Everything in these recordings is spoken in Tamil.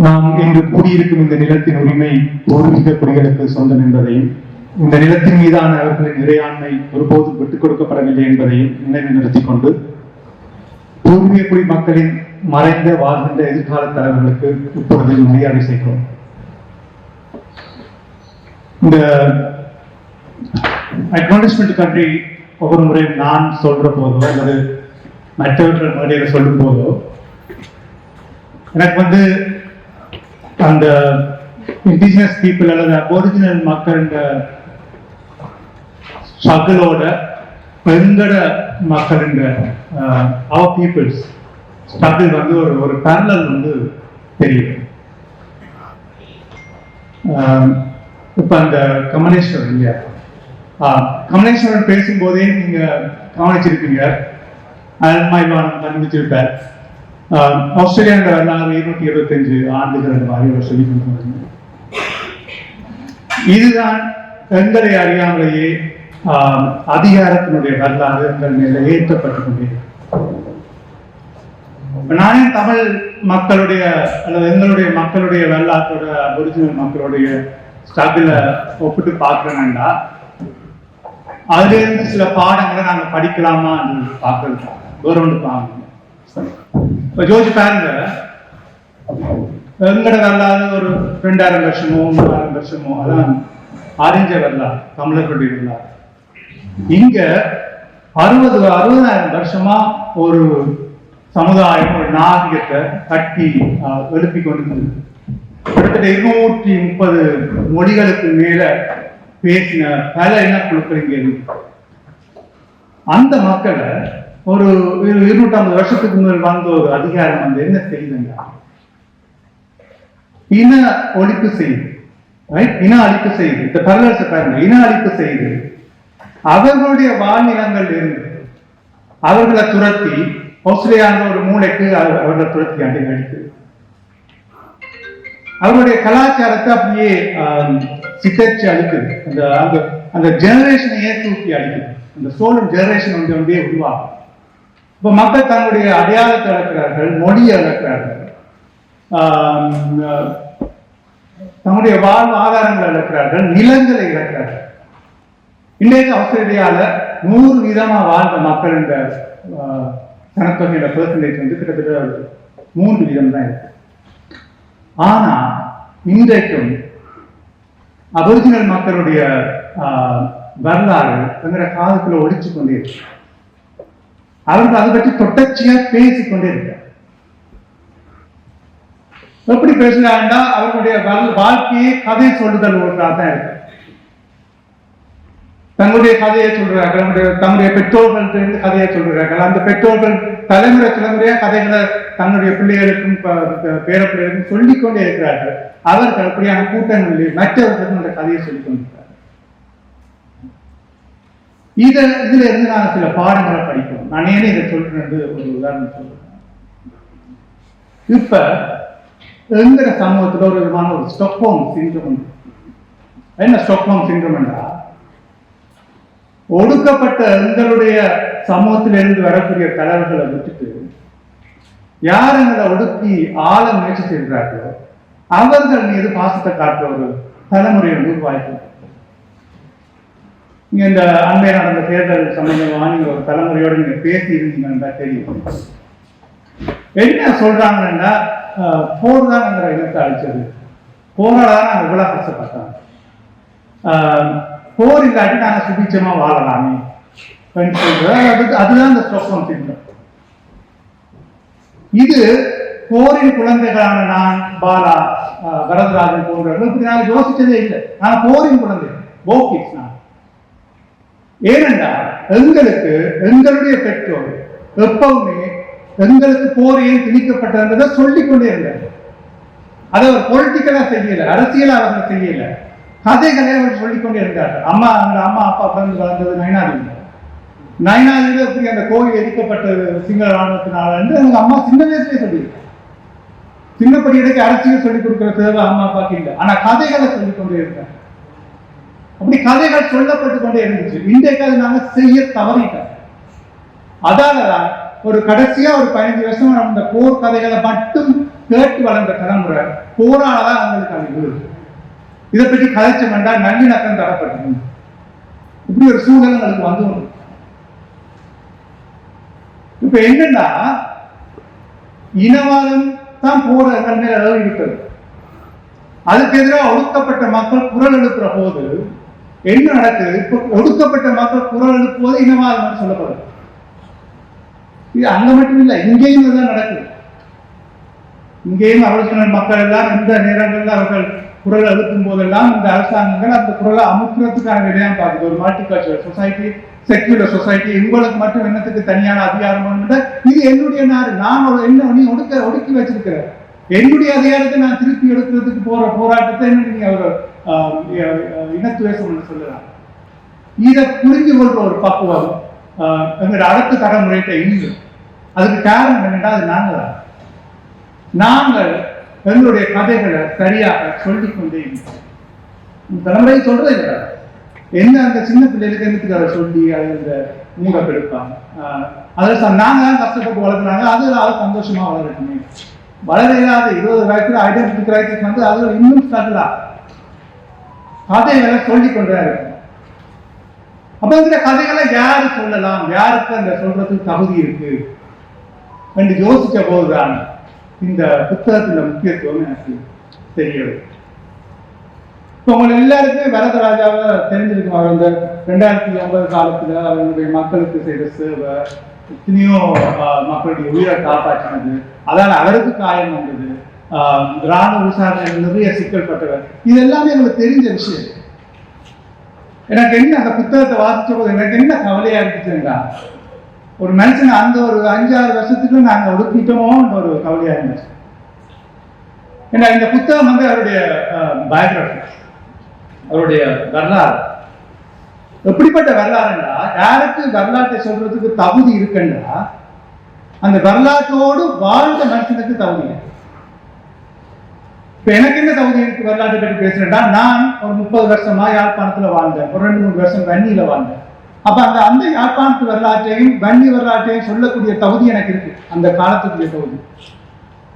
நாம் இன்று கூடியிருக்கும் இந்த நிலத்தின் உரிமை பூர்வீக குடிகளுக்கு சொந்தம் என்பதையும், இந்த நிலத்தின் மீதான அவர்களின் இறையாண்மை ஒருபோதும் விட்டுக் கொடுக்கப்படவில்லை என்பதையும் நினைவு நிறுத்திக் கொண்டு, பூர்வீக குடி மக்களின் மறைந்த வாழ்கின்ற எதிர்கால தலைவர்களுக்கு இப்பொழுது மரியாதை செய்கிறோம். இந்த அக்னாலஜ்மெண்ட் கண்ட்ரி ஒவ்வொரு முறையும் நான் சொல்ற போதோ அல்லது மற்றவர்கள் மேடையில் சொல்லும் போதோ எனக்கு அந்த இண்டிஜினஸ் பீப்புள் அல்லது ஒரிஜினல் மக்கள் ஸ்ட்ரகிளோட பெருங்கட மக்கள் அவர் பீப்புள்ஸ் ஸ்ட்ரகிள் ஒரு பேரலல் தெரியுது. இப்ப அந்த கமலேஸ்வரன் இல்லையா, கமலேஸ்வரன் பேசும்போதே நீங்க கவனிச்சிருப்பீங்க, அல்மாய்வானம் கண்டுபிடிச்சிருப்பார். ஆஸ்திரேலியாவோட வரலாறு 225 ஆண்டுகள் அந்த மாதிரி அவர் சொல்லி கொடுத்தாங்க. இதுதான் எங்களை அறியாமலேயே அதிகாரத்தினுடைய வரலாறு எங்கள் மேல ஏற்றப்பட்டுக் கொண்டே. நானே தமிழ் மக்களுடைய அல்லது எங்களுடைய மக்களுடைய வரலாற்றோட ஒரிஜினல் மக்களுடைய ஸ்ட்ரகிள ஒப்பிட்டு பார்க்கிறேன்னா அதுல இருந்து சில பாடங்களை நாங்க படிக்கலாமா பார்க்கறது கவர்மெண்ட். இப்ப ஜோதிச்சு பாருங்க, எங்கட வரலாறு ஒரு 2000 வருஷமோ 3000 வருஷமோ அதான் அறிஞ்ச வரலாறு, தமிழர்களுடைய வரலாறு. இங்க 60,000 வருஷமா ஒரு சமுதாயம், ஒரு நாகரிகத்தை கட்டி எழுப்பி கொண்டிருந்தது. கிட்டத்தட்ட 230 மொழிகளுக்கு மேல பேசின பல இனக்குழுக்கள் இங்க இருக்கு. அந்த மக்களை ஒரு 250 வருஷத்துக்கு முதல் வந்த ஒரு அதிகாரம் என்ன செய்யுதுங்க, இன ஒழிப்பு செய்யுது, இன அழிப்பு செய்யுது. இந்த பரவல்ஸை பாருங்க, இன அழிப்பு செய்யுது. அவர்களுடைய வாழ்நிலங்கள் இருந்து அவர்களை துரத்தி ஆஸ்திரேலியான்ற ஒரு மூளைக்கு அவர்களை துரத்தி அடிக்குது. அவருடைய கலாச்சாரத்தை அப்படியே சித்தரிச்சு அழிக்குது. அந்த ஜெனரேஷனையே தூக்கி அழிக்குது. அந்த சோழன் ஜெனரேஷன் ஒன்றே உருவாகும். இப்ப மக்கள் தங்களுடைய அடையாளத்தை இழக்கிறார்கள், மொழியை இழக்கிறார்கள், தங்களுடைய வாழ்வு ஆதாரங்களை இழக்கிறார்கள், நிலங்களை இழக்கிறார்கள். இன்றைக்கு ஆஸ்திரேலியால 100% வாழ்ந்த மக்கள் இந்த சனத்தொகையோட பெர்சன்டேஜ் கிட்டத்தட்ட 3% தான் இருக்கு. ஆனா இன்றைக்கும் அபோரிஜினல் மக்களுடைய வரலாறு என்கிற காலத்துல ஒழிச்சு கொண்டே இருக்கு. அவர்கள் அதை பற்றி தொடர்ச்சியா பேசிக்கொண்டே இருக்க. எப்படி பேசுறாங்கன்னா அவர்களுடைய வாழ்க்கையை கதை சொல்லுதல் ஒன்றாக தான் இருக்கு. தங்களுடைய கதையை சொல்றார்கள், தங்களுடைய பெற்றோர்கள் கதையை சொல்றார்கள். அந்த பெற்றோர்கள் தலைமுறையா கதைகளை தன்னுடைய பிள்ளைகளுக்கும் பேர பிள்ளைகளுக்கும் சொல்லிக்கொண்டே இருக்கிறார்கள். அவர்கள் அப்படியான கூட்டங்களில் மற்றவர்களுக்கும் அந்த கதையை சொல்லிக் கொண்டிருக்கிறார்கள். இதுல இருந்து நான் சில பாடங்களை படிக்கணும். நான் ஏனே இதை சொல்றேன் ஒரு உதாரணம் சொல்றேன். இப்ப எங்கிற சமூகத்துல ஒரு விதமான ஒரு ஸ்டாக்ஹோம் சிண்ட்ரோம். என்ன ஸ்டாக்ஹோம் சிண்ட்ரோம் என்றா, ஒடுக்கப்பட்ட எங்களுடைய சமூகத்திலிருந்து வரக்கூடிய தலைவர்களை விட்டுட்டு யார் எங்களை ஒடுக்கி ஆள முயற்சி செய்கிறார்களோ அவர்கள் மீது பாசத்தை காட்டுற ஒரு தலைமுறையை உருவாக்கி, நீங்க இந்த அண்மையை நடந்த தேர்தல் சம்பந்தமா நீங்க ஒரு தலைமுறையோட நீங்க பேசி இருந்தீங்கன்னா தெரியும். என்ன சொல்றாங்கன்னா, போர் தான் எங்களை இனத்தை அழிச்சது, போராட நாங்க இவ்வளவு கஷ்டப்பட்டாங்க, போர் இல்லாட்டி நாங்க சுபிச்சமா வாழலாமே அதுதான் இந்த ஸ்டோக்ஹோம் சிண்ட்ரோம். இது போரின் குழந்தைகளான நான், பாலா, வரதராஜன் போன்றவர்கள் இப்படி நாங்க யோசிச்சதே இல்லை. ஆனா போரின் குழந்தை போக்கிஸ் நான். ஏனென்றால் எங்களுக்கு எங்களுடைய பெற்றோர் எப்பவுமே எங்களுக்கு போரையும் திணிக்கப்பட்டதை சொல்லிக்கொண்டே இருந்தார். அதை அவர் பொலிட்டிக்கலா செய்யல, அரசியலா அவர்கள் செய்யல, கதைகளை அவர் சொல்லிக்கொண்டே இருந்தார்கள். அம்மா அப்பா பிறந்து வளர்ந்தது நயனாதியில். நயனாதியில் எப்படி அந்த கோயில் எரிக்கப்பட்டது சிங்கள ராணுவத்தினால எங்க அம்மா சின்ன வயசுலேயே சொல்லியிருக்காங்க. சின்னப்படியடைக்கு அரசியல் சொல்லிக் கொடுக்கிற தேவை அம்மா அப்பாக்கு இல்லை. ஆனா கதைகளை சொல்லிக்கொண்டே இருக்காங்க. அப்படி கதைகள் சொல்லப்பட்டு கொண்டே இருந்துச்சு. இன்றைக்கு அது நாங்க செய்ய தவறிட்டோம். அதாலதான் ஒரு கடைசியா ஒரு 15 வருஷம் அந்த போர் கதைகளை மட்டும் கேட்டு வளர்ந்த தலைமுறை போராடதான் அவங்களுக்கு அழிவு. இதை பற்றி கதைச்சம் வேண்டாம், நல்லிணக்கம் தரப்பட்டது. இப்படி ஒரு சூழல் எங்களுக்கு வந்து இப்ப என்னன்னா இனவாதம் தான் போற இருக்கிறது. அதுக்கு எதிராக ஒடுக்கப்பட்ட மக்கள் குரல் எழுப்புற போது என்ன நடக்குது? இப்ப ஒடுக்கப்பட்ட மக்கள் குரல் எழுப்புவது இனவாதம் சொல்லப்படுது. இது அங்க மட்டும் இல்லை, இங்கேயும் இதுதான் நடக்குது. இங்கேயும் அவர்கள் மக்கள் எல்லாம் இந்த நேரங்களில் அவர்கள் குரல் எழுப்பும் போதெல்லாம் இந்த அரசாங்கங்கள் அந்த குரலை அமுக்கிறதுக்கான விடயம் பார்க்குது. ஒரு மல்டிகல்ச்சரல் சொசைட்டி, செக்யூலர் சொசைட்டி, உங்களுக்கு மட்டும் என்னத்துக்கு தனியான அதிகாரம்? இது என்னுடைய நாடு, நான் என்ன நீ ஒடுக்கி வச்சிருக்கிறேன், என்னுடைய அதிகாரத்தை நான் திருப்பி எடுக்கிறதுக்கு போற போராட்டத்தை என்ன நீங்க ஒரு இனத்துவேசம் சொல்லலாம். இதை புரிஞ்சு கொள்ற ஒரு பக்குவம் எங்களோட அடுத்த தலைமுறைகிட்ட இல்லை. அதுக்கு காரணம் என்னன்னா அது நாங்கள் எங்களுடைய கதைகளை சரியாக சொல்லிக்கொண்டே இருக்கிறோம். தலைமுறை சொல்றது இல்லை என்ன, அந்த சின்ன பிள்ளைகளுக்கு என்னத்துக்கு அதை சொல்லி அது இந்த மூட கெடுப்பாங்க. அதில் நாங்க தான் கஷ்டப்பட்டு வளர்க்குறாங்க, அது சந்தோஷமா வளரட்டுமே. வளரையாத 20 வயசுல ஐடென்டிட்டி கிரைசிஸ் வந்து அது இன்னும் ஸ்ட்ரகிளா கதைகளை சொல்லிக் கொண்டே இருக்கும். அப்ப இந்த கதைகளை யாரு சொல்லலாம், யாருக்கு அந்த சொல்றதுக்கு தகுதி இருக்கு என்று யோசிச்ச போதுதான் இந்த புத்தகத்துல முக்கியத்துவம் எனக்கு தெரியது. இப்போ உங்களை எல்லாருக்குமே வரதராஜாவை தெரிஞ்சிருக்கும். அவர் இந்த 2009 காலத்துல அவர்களுடைய மக்களுக்கு செய்த சேவை, எத்தனையோ மக்களுடைய உயிரை காப்பாற்றினது, அதால அவருக்கு காயம் வந்தது, ராணுவ விசாரணை நிறைய சிக்கல் பட்டவர், இது எல்லாமே எங்களுக்கு தெரிஞ்ச விஷயம். எனக்கு என்ன அந்த புத்தகத்தை வாசிச்ச போது எனக்கு என்ன கவலையா இருந்துச்சுன்னா, ஒரு மனுஷன் அந்த ஒரு 5-6 வருஷத்துக்கு நாங்க ஒடுக்கிட்டோமோன்ற ஒரு கவலையா இருந்துச்சு. ஏன்னா இந்த புத்தகம் வந்து அவருடைய பயோகிராபி, அவருடைய வரலாறு. எப்படிப்பட்ட வரலாறுன்னா, யாருக்கு வரலாற்றை சொல்றதுக்கு தகுதி இருக்குன்னா அந்த வரலாற்றோடு வாழ்ந்த மனுஷனுக்கு தகுதி இருக்கு. இப்ப எனக்கு என்ன தகுதி இருக்கு வரலாற்றை பற்றி பேசுறேன்னா, நான் ஒரு 30 வருஷமா யாழ்ப்பாணத்துல வாழ்ந்தேன், ஒரு 2-3 வருஷம் வன்னியில வாழ்ந்தேன். அப்ப அந்த யாழ்ப்பாணத்து வரலாற்றையும் வன்னி வரலாற்றையும் சொல்லக்கூடிய தகுதி எனக்கு இருக்கு, அந்த காலத்துக்குரிய தகுதி.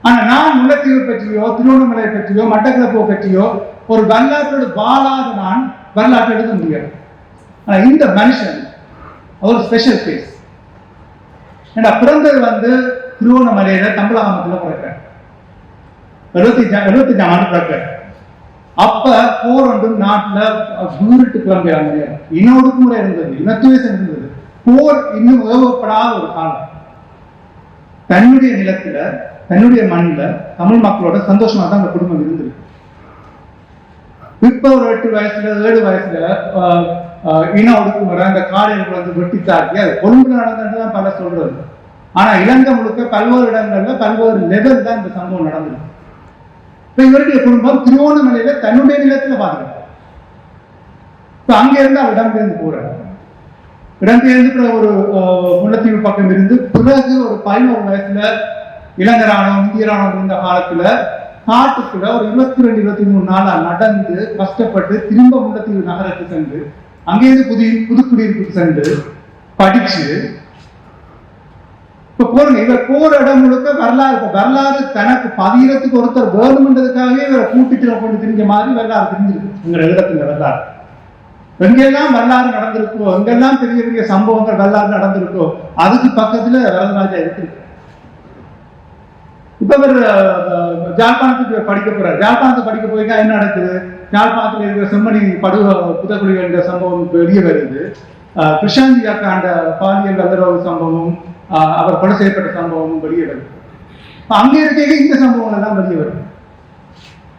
ஆனா நான் முல்லைத்தீவு பற்றியோ திருவண்ணாமலை பற்றியோ மட்டக்களப்பு பற்றியோ ஒரு வரலாற்றோடு வாழாத நான் வரலாற்றை எழுத முடியாது. ஆனா இந்த மனுஷன் ஒரு ஸ்பெஷல் கேஸ். ஏன்னா பிறந்தது வந்து திருவண்ணாமலையில தம்பலாமத்துல பிறக்கிறேன், 75 ஆண்டு பிறக்கிறேன். அப்ப போர் ஒன்று நாட்டுல தூரிட்டு கிளம்புறாங்க, இன ஒடுக்குமுறை இருந்தது, இனத்துவேசம் இருந்தது, போர் இன்னும் ஏவப்படாத ஒரு காலம். தன்னுடைய நிலத்துல தன்னுடைய மண்ணில் தமிழ் மக்களோட சந்தோஷமா தான் அந்த குடும்பம் இருந்திருக்கு. இப்ப ஒரு 8 வயசுல 7 வயசுல இன ஒடுக்குமுறை அந்த காலையில் வந்து வெட்டி தாக்கி அது கொழும்புல நடந்ததுதான் பல சொல்றது. ஆனா இலங்கை முழுக்க பல்வேறு இடங்கள்ல பல்வேறு லெவல் தான் இந்த சம்பவம் நடந்தது. இப்ப இவருடைய குடும்பம் திருவோணமலையில தன்னுடைய நிலத்துல பாதுகாப்பு. இப்ப அங்க இருந்து அவர் இடம்பெயர்ந்து போறாரு. இடம்பெயர்ந்து ஒரு முல்லைத்தீவு பக்கம் இருந்து பிறகு ஒரு 11 வயசுல இலங்கை ராணுவம் இந்திய ராணுவம் இருந்த காலத்துல காட்டுக்குள்ள ஒரு 22-23 நாளா நடந்து கஷ்டப்பட்டு திரும்ப முல்லைத்தீவு நகரத்துக்கு சென்று அங்கேயிருந்து புதுக்குடியிருப்புக்கு சென்று படிச்சு இப்ப போறங்க. இவர் போற இடம் முழுக்க வரலாறு தனக்கு பதிகிறதுக்கு ஒருத்தர் வேணும்ன்றதுக்காகவே இவரை கூட்டிட்டு கொண்டு தெரிஞ்ச மாதிரி வரலாறு தெரிஞ்சிருக்கு. உங்க இடத்துல வரலாறு எங்கெல்லாம் வரலாறு நடந்திருக்கோ, எங்கெல்லாம் பெரிய பெரிய சம்பவங்கள் வரலாறு நடந்திருக்கோ அதுக்கு பக்கத்துல வரதராஜா இருக்கு. இப்ப இவர் ஜாழ்ப்பாணத்துக்கு படிக்க போறாரு. ஜாழ்ப்பாணத்தை படிக்க போய்க்கா என்ன நடக்குது? ஜாழ்ப்பாணத்துல இருக்கிற செம்மணி புதக்குழி என்ற சம்பவம் வெளியே வருது. கிருஷ்ணாந்தி அக்காண்ட பாலியல் வல்லுறவு சம்பவமும் அவர் கொலை செய்யப்பட்ட சம்பவமும் வெளியே வருது. அங்கே இருக்க இந்த சம்பவங்கள் எல்லாம் வெளியே வருது.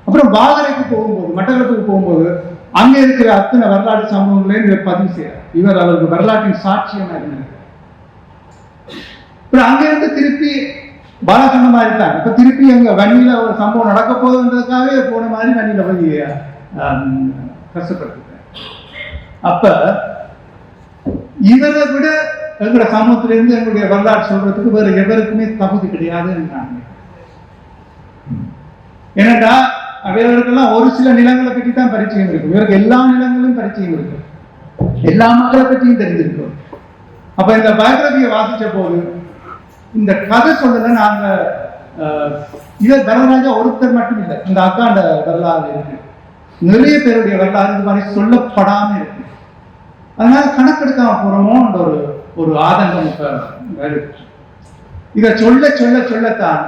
அப்புறம் வாகரைக்கு போகும்போது, மட்டக்களப்புக்கு போகும்போது அங்கே இருக்கிற அத்தனை வரலாற்று சம்பவங்களையும் இவர் பதிவு செய்யறார். இவர் அவருக்கு வரலாற்றின் சாட்சியமா இருந்தார். அப்புறம் அங்கிருந்து திருப்பி பாலா சொன்ன மாதிரி தான் இப்ப திருப்பி அங்க வன்னியில ஒரு சம்பவம் நடக்க போகுதுன்றதுக்காகவே போன மாதிரி வன்னியில போய் கஷ்டப்பட்டு. அப்ப இவரை விட எங்களோட சமூகத்திலிருந்து எங்களுடைய வரலாற்று சொல்றதுக்கு வேற எவருக்குமே தகுதி கிடையாதுன்னு. ஏனென்றா அவையவர்களுக்கெல்லாம் ஒரு சில நிலங்களை பற்றி தான் பரிச்சயம் இருக்கும், இவருக்கு எல்லா நிலங்களும் பரிச்சயம் இருக்கும், எல்லா மக்களை பற்றியும் தெரிஞ்சிருக்கும். அப்ப இந்த பயோகிராபியை வாசிச்ச போது இந்த கதை சொல்லல நாங்க இவர் தர்மராஜா ஒருத்தர் மட்டும் இல்லை, இந்த அக்காண்ட வரலாறு இருக்கு, நிறைய பேருடைய வரலாறு இது மாதிரி சொல்லப்படாம இருக்கு. அதனால கணக்கெடுக்காம போறோமோன்ற ஒரு ஆதங்கம் இப்ப வருது. இதை சொல்ல சொல்ல சொல்லத்தான்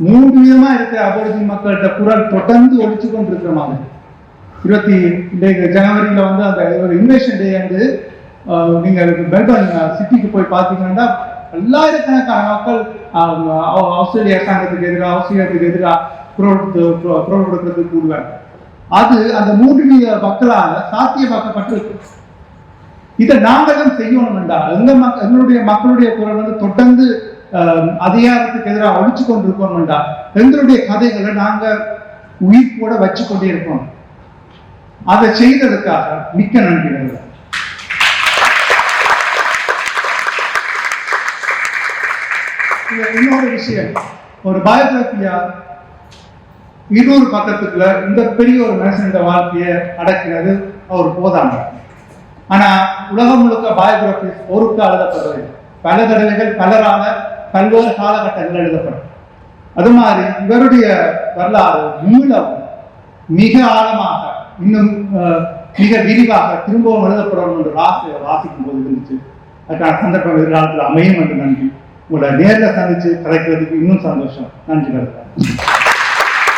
3 விதமா இருக்கிற அபோரிஜின் மக்கள்கிட்ட குரல் தொடர்ந்து ஒழிச்சு கொண்டிருக்கிற மாதிரி. ஜனவரியில வந்து அந்த ஒரு இன்வேஷன் டே வந்து நீங்க மெல்பர்ன் சிட்டிக்கு போய் பார்த்தீங்கன்னா பல்லாயிரக்கணக்கான மக்கள் ஆஸ்திரேலிய அரசாங்கத்துக்கு எதிராக, ஆஸ்திரேலியாவுக்கு எதிராக குரல் கொடுக்கறதுக்கு கூடுவாங்க. அது அந்த 3 வித மக்களால சாத்தியமாக்கப்பட்டிருக்கு. இதை நாங்களும் செய்யணும் என்றால் எங்களுடைய மக்களுடைய குரல் வந்து தொடர்ந்து அதிகாரத்துக்கு எதிராக ஒழிச்சு கொண்டிருக்கணும் என்றால் எங்களுடைய கதைகளை நாங்க உயிர்ப்போட வச்சு கொண்டே இருக்கோம். அதை செய்ததுக்காக மிக்க நன்றிகள். இன்னொரு விஷயம், ஒரு பயோகிராபியா 200 பக்கத்துக்குள்ள இந்த பெரிய ஒரு மனுஷன் வாழ்க்கையை அடக்கிறது அவர் போதாங்க. ஆனா உலகம் முழுக்க பயோகிராபிஸ் ஒருக்கு எழுதப்படுறது, பல தடவைகள் பலரால பல்வேறு காலகட்டங்கள் எழுதப்படும். அது மாதிரி இவருடைய வரலாறு மூலம் மிக ஆழமாக இன்னும் மிக விரிவாக திரும்பவும் எழுதப்படணும் என்று வாசிக்கும் போது இருந்துச்சு. அதுக்கான சந்தர்ப்பம் எதிர்காலத்தில் அமையும் என்று நன்றி. உங்களை நேரில் சந்திச்சு கலைக்கிறதுக்கு இன்னும் சந்தோஷம். நன்றி.